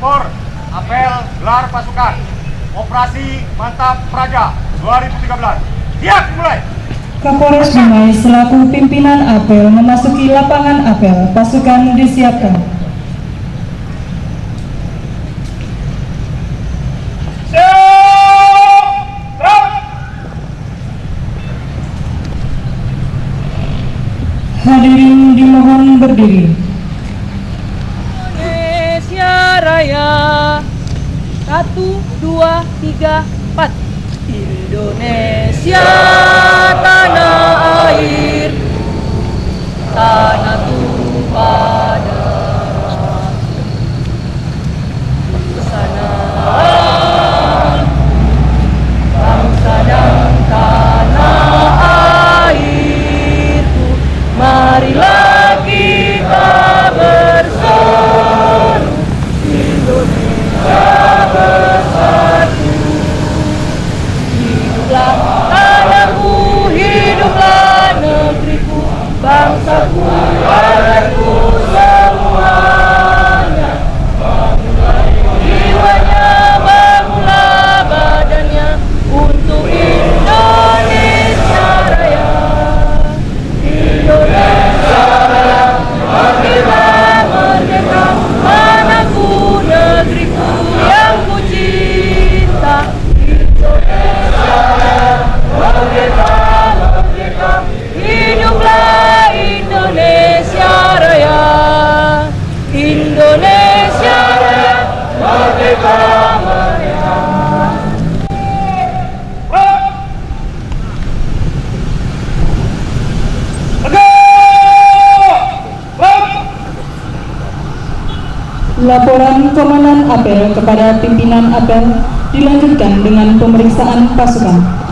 Lapor, apel gelar pasukan Operasi Mantap Praja 2013. Siap mulai. Kapolres Dumai selaku pimpinan apel memasuki lapangan apel. Pasukan disiapkan. Hadirin dimohon berdiri. Indonesia Raya. 1, 2, 3, 4. Indonesia tanah air, tanah tumpah darah, kesanaan bangsa dan tanah airku. Marilah kita bersatu, Indonesia bersatu. Hiduplah tanahku, hiduplah negeriku, bangsaku, rakyatku semuanya. Bangunlah jiwanya, bangunlah badannya untuk Indonesia Raya. Indonesia Raya, merdeka, merdeka, tanahku, negeriku yang ku cinta. Indonesia Raya, merdeka, merdeka, hiduplah Indonesia Raya. Indonesia Raya, merdeka, merdeka. Laporan Komandan Apel kepada pimpinan apel dilanjutkan dengan pemeriksaan pasukan.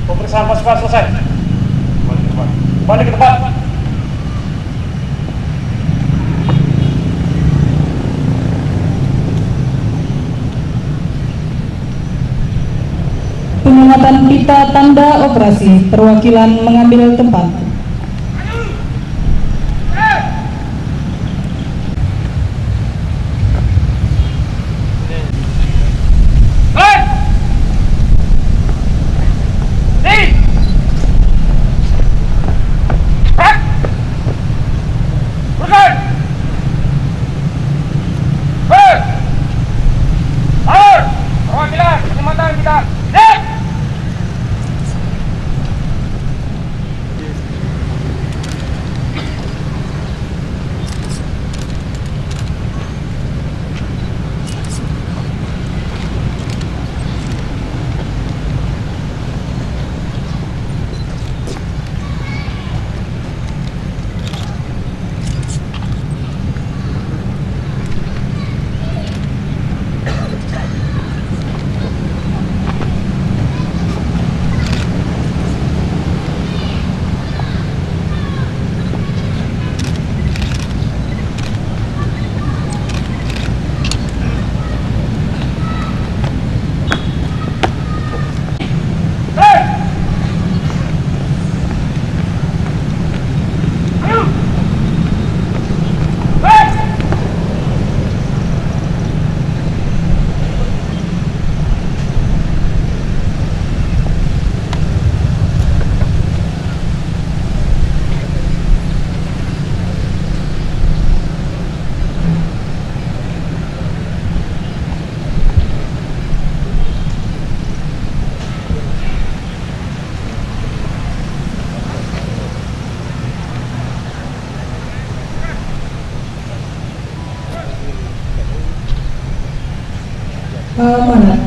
Pemeriksaan pasukan selesai. Balik ke tempat. Pengangkatan pita tanda operasi, perwakilan mengambil tempat. Amanat.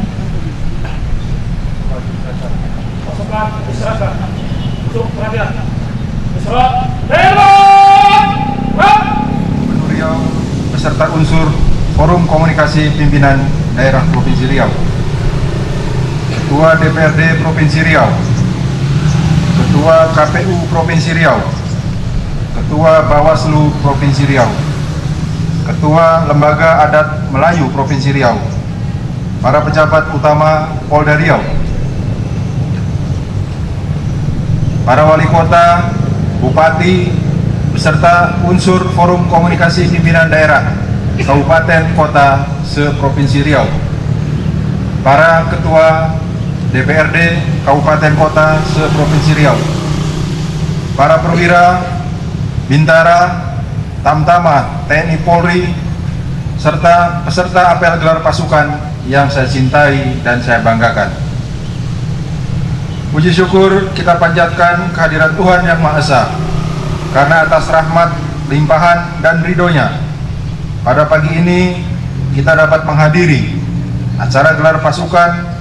Pasukan diserahkan untuk perhatian. Diserah. Tembak! Gubernur Riau beserta unsur Forum Komunikasi Pimpinan Daerah Provinsi Riau, Ketua DPRD Provinsi Riau, Ketua KPU Provinsi Riau, Ketua Bawaslu Provinsi Riau, Ketua Lembaga Adat Melayu Provinsi Riau, para pejabat utama Polda Riau, para wali kota, bupati, beserta unsur Forum Komunikasi Pimpinan Daerah Kabupaten Kota se-Provinsi Riau, para ketua DPRD Kabupaten Kota se-Provinsi Riau, para perwira, bintara, tamtama TNI Polri, serta peserta apel gelar pasukan yang saya cintai dan saya banggakan. Puji syukur kita panjatkan kehadiran Tuhan Yang Maha Esa, karena atas rahmat, limpahan, dan ridhonya pada pagi ini kita dapat menghadiri acara gelar pasukan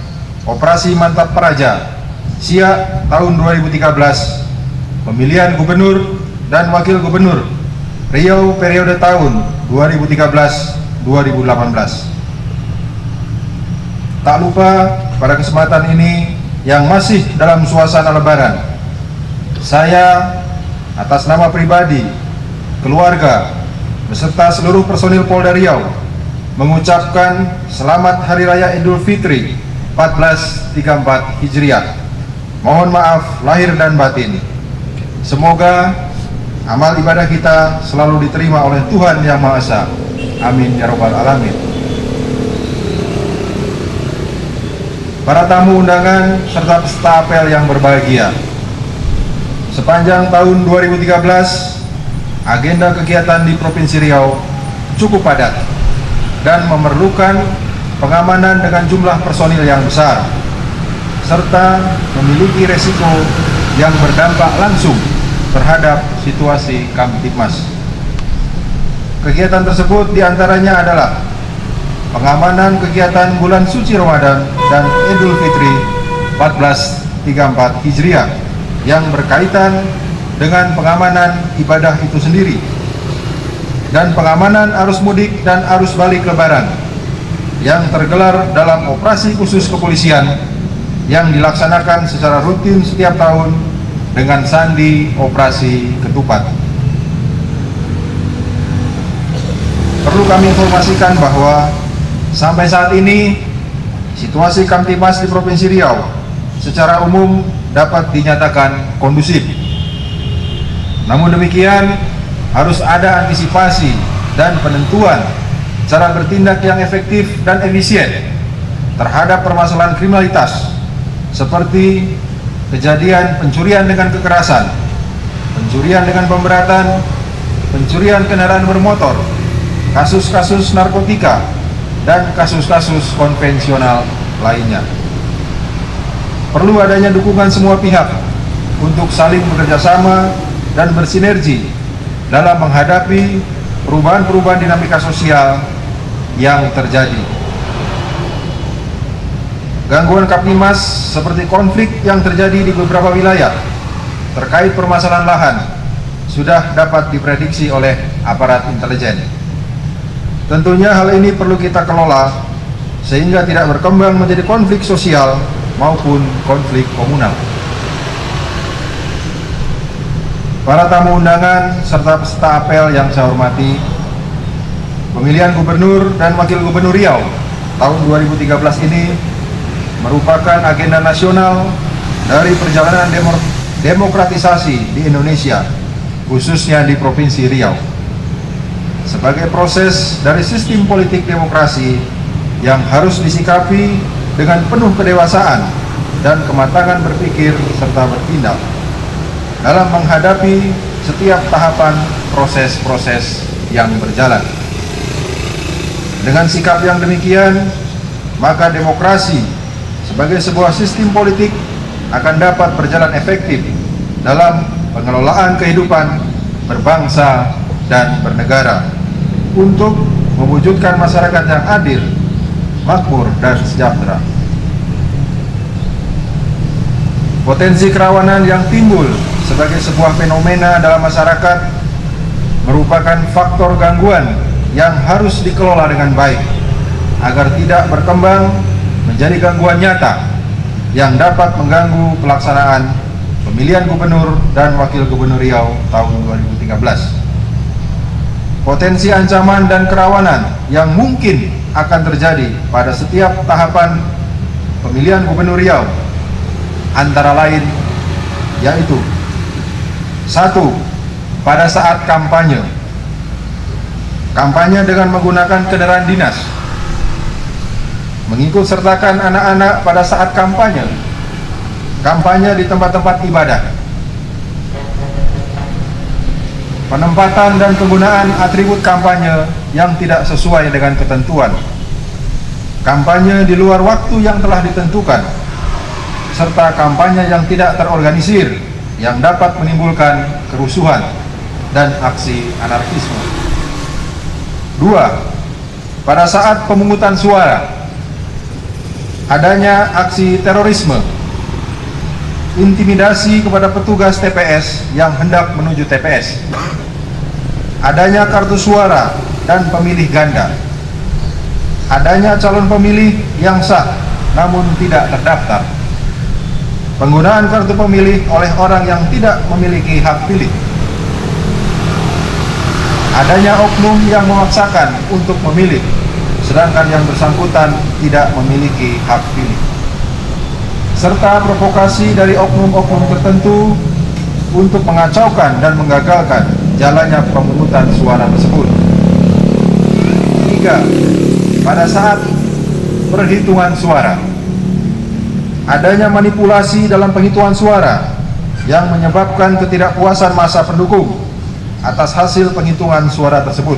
Operasi Mantap Praja Siak tahun 2013, pemilihan gubernur dan wakil gubernur Riau periode tahun 2013-2018. Tak lupa pada kesempatan ini yang masih dalam suasana lebaran, saya atas nama pribadi, keluarga, beserta seluruh personil Polda Riau mengucapkan Selamat Hari Raya Idul Fitri 1434 Hijriah. Mohon maaf lahir dan batin. Semoga amal ibadah kita selalu diterima oleh Tuhan Yang Maha Esa. Amin ya Rabbal Alamin. Para tamu undangan serta peserta apel yang berbahagia, sepanjang tahun 2013 agenda kegiatan di Provinsi Riau cukup padat dan memerlukan pengamanan dengan jumlah personil yang besar, serta memiliki resiko yang berdampak langsung terhadap situasi Kamtibmas. Kegiatan tersebut diantaranya adalah pengamanan kegiatan bulan suci Ramadan dan Idul Fitri 1434 Hijriah yang berkaitan dengan pengamanan ibadah itu sendiri, dan pengamanan arus mudik dan arus balik lebaran yang tergelar dalam operasi khusus kepolisian yang dilaksanakan secara rutin setiap tahun dengan sandi Operasi Ketupat. Perlu kami informasikan bahwa sampai saat ini situasi Kamtibmas di Provinsi Riau secara umum dapat dinyatakan kondusif. Namun demikian, harus ada antisipasi dan penentuan cara bertindak yang efektif dan efisien terhadap permasalahan kriminalitas seperti kejadian pencurian dengan kekerasan, pencurian dengan pemberatan, pencurian kendaraan bermotor, kasus-kasus narkotika, dan kasus-kasus konvensional lainnya. Perlu adanya dukungan semua pihak untuk saling bekerjasama dan bersinergi dalam menghadapi perubahan-perubahan dinamika sosial yang terjadi. Gangguan Kamtibmas seperti konflik yang terjadi di beberapa wilayah terkait permasalahan lahan sudah dapat diprediksi oleh aparat intelijen. Tentunya hal ini perlu kita kelola sehingga tidak berkembang menjadi konflik sosial maupun konflik komunal. Para tamu undangan serta peserta apel yang saya hormati, pemilihan gubernur dan wakil gubernur Riau tahun 2013 ini merupakan agenda nasional dari perjalanan demokratisasi di Indonesia, khususnya di Provinsi Riau. Sebagai proses dari sistem politik demokrasi yang harus disikapi dengan penuh kedewasaan dan kematangan berpikir serta bertindak dalam menghadapi setiap tahapan proses-proses yang berjalan. Dengan sikap yang demikian, maka demokrasi sebagai sebuah sistem politik akan dapat berjalan efektif dalam pengelolaan kehidupan berbangsa dan bernegara untuk mewujudkan masyarakat yang adil, makmur, dan sejahtera. Potensi kerawanan yang timbul sebagai sebuah fenomena dalam masyarakat merupakan faktor gangguan yang harus dikelola dengan baik agar tidak berkembang menjadi gangguan nyata yang dapat mengganggu pelaksanaan pemilihan gubernur dan wakil gubernur Riau tahun 2013. Potensi ancaman dan kerawanan yang mungkin akan terjadi pada setiap tahapan pemilihan gubernur Riau antara lain yaitu: 1. Pada saat kampanye. Kampanye dengan menggunakan kendaraan dinas. Mengikut sertakan anak-anak pada saat kampanye. Kampanye di tempat-tempat ibadah. Penempatan dan penggunaan atribut kampanye yang tidak sesuai dengan ketentuan. Kampanye di luar waktu yang telah ditentukan, serta kampanye yang tidak terorganisir yang dapat menimbulkan kerusuhan dan aksi anarkisme. 2. Pada saat pemungutan suara, adanya aksi terorisme, intimidasi kepada petugas TPS yang hendak menuju TPS, adanya kartu suara dan pemilih ganda, adanya calon pemilih yang sah namun tidak terdaftar, penggunaan kartu pemilih oleh orang yang tidak memiliki hak pilih, adanya oknum yang memaksakan untuk memilih sedangkan yang bersangkutan tidak memiliki hak pilih, serta provokasi dari oknum-oknum tertentu untuk mengacaukan dan menggagalkan jalannya pemungutan suara tersebut. 3. Pada saat perhitungan suara, adanya manipulasi dalam penghitungan suara yang menyebabkan ketidakpuasan massa pendukung atas hasil penghitungan suara tersebut.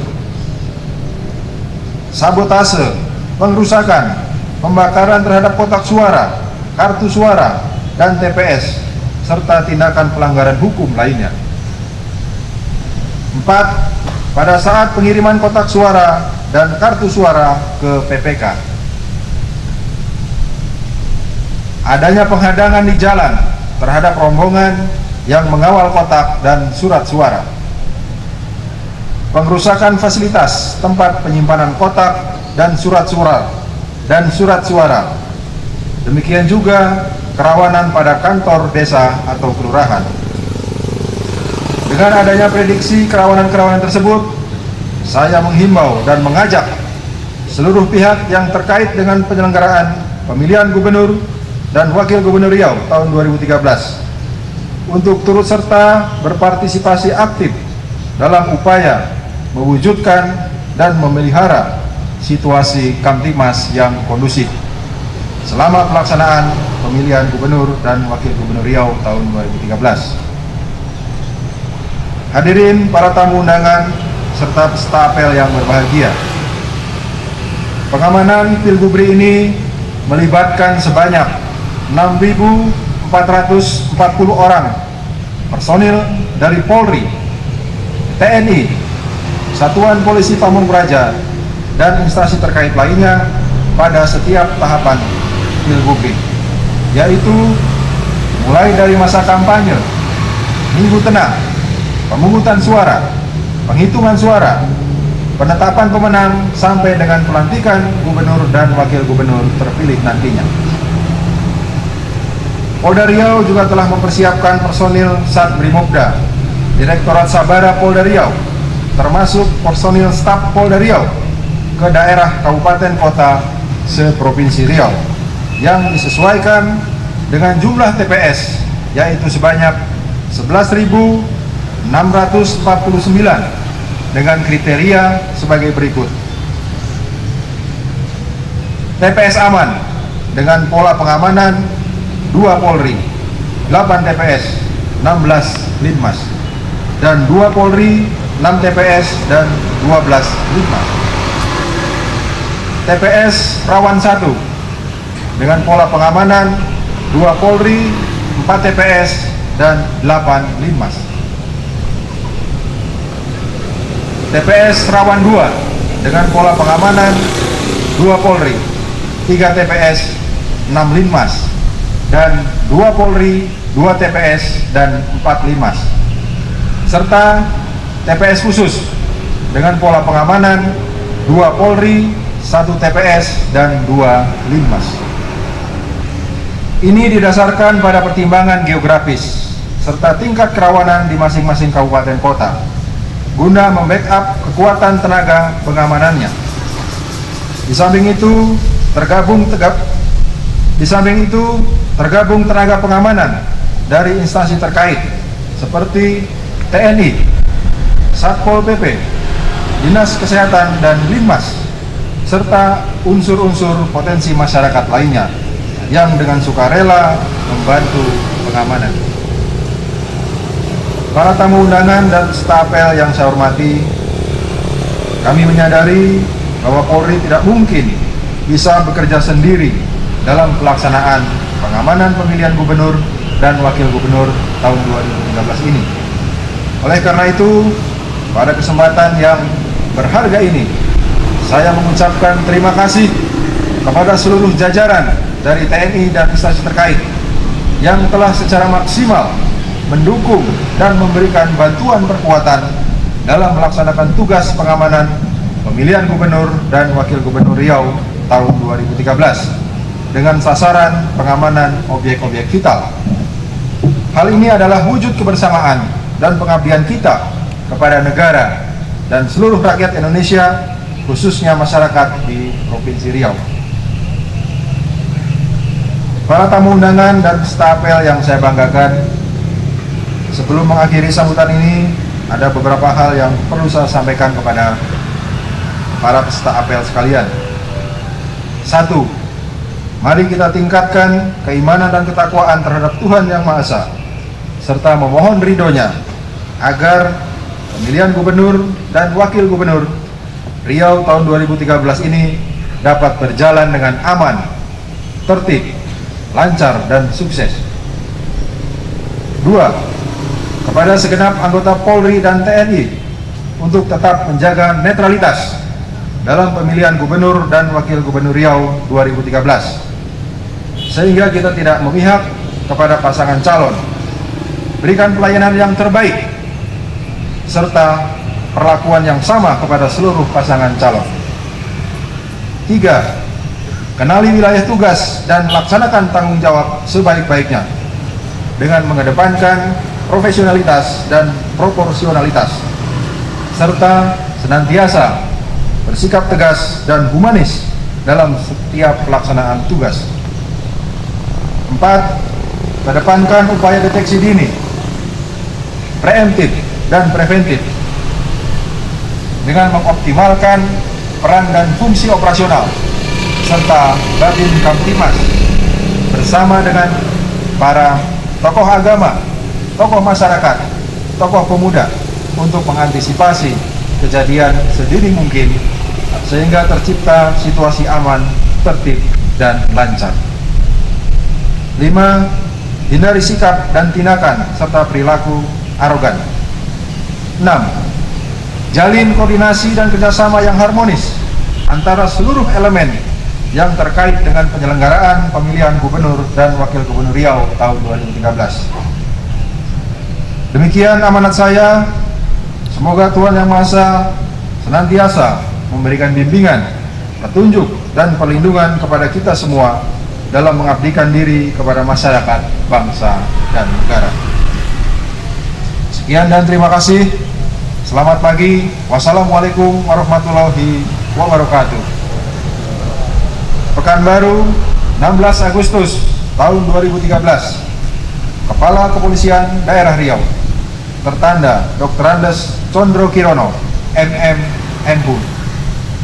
Sabotase, pengrusakan, pembakaran terhadap kotak suara, kartu suara, dan TPS, serta tindakan pelanggaran hukum lainnya. 4. Pada saat pengiriman kotak suara dan kartu suara ke PPK. Adanya penghadangan di jalan terhadap rombongan yang mengawal kotak dan surat suara. Pengrusakan fasilitas tempat penyimpanan kotak dan surat suara. Demikian juga kerawanan pada kantor desa atau kelurahan. Dengan adanya prediksi kerawanan-kerawanan tersebut, saya menghimbau dan mengajak seluruh pihak yang terkait dengan penyelenggaraan pemilihan gubernur dan wakil gubernur Riau tahun 2013 untuk turut serta berpartisipasi aktif dalam upaya mewujudkan dan memelihara situasi Kamtibmas yang kondusif selama pelaksanaan pemilihan gubernur dan wakil gubernur Riau tahun 2013. Hadirin para tamu undangan serta peserta apel yang berbahagia, pengamanan Pilgubri ini melibatkan sebanyak 6.440 orang personil dari Polri, TNI, Satuan Polisi Pamung Praja, dan instansi terkait lainnya pada setiap tahapan Pilgubri, yaitu mulai dari masa kampanye, minggu tenang, pemungutan suara, penghitungan suara, penetapan pemenang, sampai dengan pelantikan gubernur dan wakil gubernur terpilih nantinya. Polda Riau juga telah mempersiapkan personil Sat Brimobda, Direktorat Sabara Polda Riau, termasuk personil staf Polda Riau ke daerah kabupaten kota se-Provinsi Riau yang disesuaikan dengan jumlah TPS, yaitu sebanyak 11.649 dengan kriteria sebagai berikut. TPS aman dengan pola pengamanan 2 Polri, 8 TPS, 16 Linmas, dan 2 Polri, 6 TPS, dan 12 Linmas. TPS Rawan 1 dengan pola pengamanan 2 Polri, 4 TPS, dan 8 Linmas. TPS Rawan 2 dengan pola pengamanan 2 Polri, 3 TPS, 6 Linmas, dan 2 Polri, 2 TPS, dan 4 Linmas, serta TPS khusus dengan pola pengamanan 2 Polri, 1 TPS, dan 2 Linmas. Ini didasarkan pada pertimbangan geografis serta tingkat kerawanan di masing-masing kabupaten kota guna membackup kekuatan tenaga pengamanannya. Di samping itu tergabung tenaga pengamanan dari instansi terkait seperti TNI, Satpol PP, Dinas Kesehatan, dan Linmas, serta unsur-unsur potensi masyarakat lainnya yang dengan sukarela membantu pengamanan. Para tamu undangan dan staf apel yang saya hormati, kami menyadari bahwa Polri tidak mungkin bisa bekerja sendiri dalam pelaksanaan pengamanan pemilihan gubernur dan wakil gubernur tahun 2013 ini. Oleh karena itu, pada kesempatan yang berharga ini, saya mengucapkan terima kasih kepada seluruh jajaran dari TNI dan instansi terkait yang telah secara maksimal mendukung dan memberikan bantuan perkuatan dalam melaksanakan tugas pengamanan pemilihan gubernur dan wakil gubernur Riau tahun 2013 dengan sasaran pengamanan objek-objek vital. Hal ini adalah wujud kebersamaan dan pengabdian kita kepada negara dan seluruh rakyat Indonesia, khususnya masyarakat di Provinsi Riau. Para tamu undangan dan staf apel yang saya banggakan, sebelum mengakhiri sambutan ini, ada beberapa hal yang perlu saya sampaikan kepada para peserta apel sekalian. 1. Mari kita tingkatkan keimanan dan ketakwaan terhadap Tuhan Yang Maha Esa, serta memohon ridhonya agar pemilihan gubernur dan wakil gubernur Riau tahun 2013 ini dapat berjalan dengan aman, tertib, lancar, dan sukses. 2. Kepada segenap anggota Polri dan TNI untuk tetap menjaga netralitas dalam pemilihan gubernur dan wakil gubernur Riau 2013, sehingga kita tidak memihak kepada pasangan calon. Berikan pelayanan yang terbaik serta perlakuan yang sama kepada seluruh pasangan calon. 3. Kenali wilayah tugas dan laksanakan tanggung jawab sebaik-baiknya dengan mengedepankan profesionalitas dan proporsionalitas, serta senantiasa bersikap tegas dan humanis dalam setiap pelaksanaan tugas. 4. Kedepankan upaya deteksi dini, preemptif dan preventif dengan mengoptimalkan peran dan fungsi operasional serta Babin Kamtimas bersama dengan para tokoh agama, tokoh masyarakat, tokoh pemuda untuk mengantisipasi kejadian sedini mungkin sehingga tercipta situasi aman, tertib, dan lancar. 5. Hindari sikap dan tindakan serta perilaku arogan. 6. Jalin koordinasi dan kerjasama yang harmonis antara seluruh elemen yang terkait dengan penyelenggaraan pemilihan gubernur dan wakil gubernur Riau tahun 2013. Demikian amanat saya. Semoga Tuhan Yang Maha Esa senantiasa memberikan bimbingan, petunjuk, dan perlindungan kepada kita semua dalam mengabdikan diri kepada masyarakat, bangsa, dan negara. Sekian dan terima kasih. Selamat pagi. Wassalamualaikum warahmatullahi wabarakatuh. Pekanbaru, 16 Agustus tahun 2013. Kepala Kepolisian Daerah Riau, tertanda Dr. Andes Condro Kirono, MM Enbu,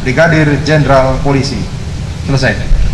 Brigadir Jenderal Polisi. Selesai.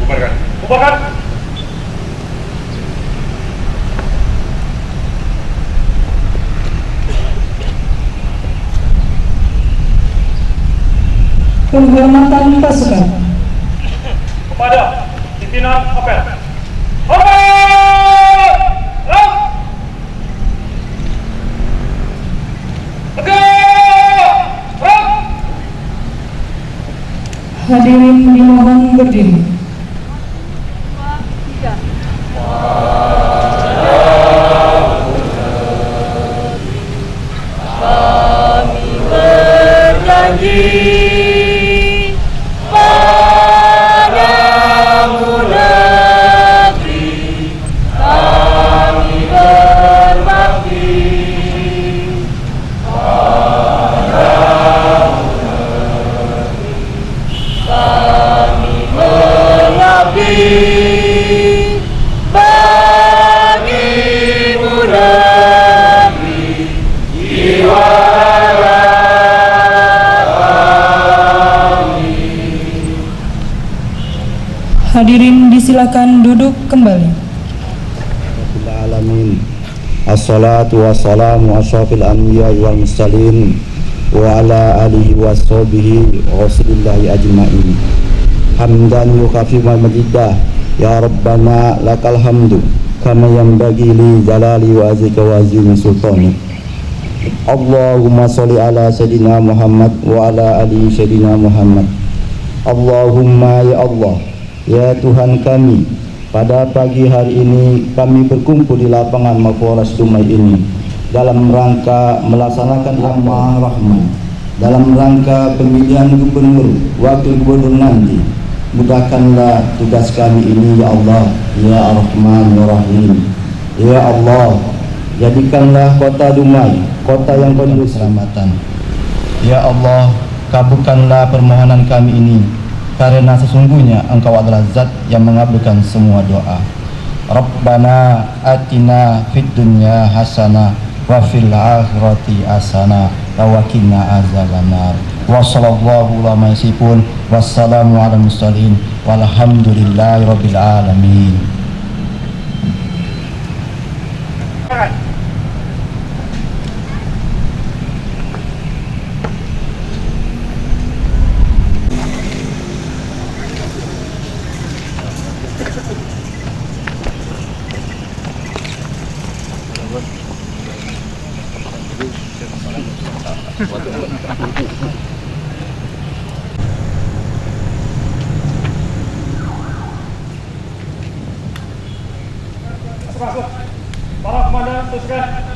Bubarkan. Bubarkan. Penghormatan pasukan. Kepada pimpinan apel. Hormat! Ram! Tegak! Ram! Hadirin dimohon berdiri. Tiga. Kami berjanji padamu negeri, kami berbakti padamu negeri, kami mengabdi bagimu negeri, jiwa Hadirin disilakan duduk kembali. Alamin. Assalatu wassalamu asyrafil anbiya wal mursalin wa ala alihi wa sahbihi wa rasulillahi ajma'in. Hamdan yukafi wa majidah ya rabbana lakal hamdu kama yanbaghi li jalali wa azika wa azimi sultani. Allahumma sholli ala sayyidina Muhammad wa ala ali sayyidina Muhammad. Allahumma ya Allah, ya Tuhan kami, pada pagi hari ini kami berkumpul di lapangan Mapolres Dumai ini dalam rangka melaksanakan amal rahman, dalam rangka pemilihan gubernur, wakil gubernur nanti. Mudahkanlah tugas kami ini ya Allah, ya Ar-Rahman ya Rahim. Ya Allah, jadikanlah kota Dumai kota yang penuh keselamatan. Ya Allah, kabulkanlah permohonan kami ini, karena sesungguhnya Engkau adalah zat yang mengabulkan semua doa. Rabbana atina fid dunya hasanah wa fil akhirati hasanah wa qina azabannar. Wa sallallahu ala yasifun wassalamu ala mursalin walhamdulillahi rabbil alamin. Masuk. Para komandan teruskan.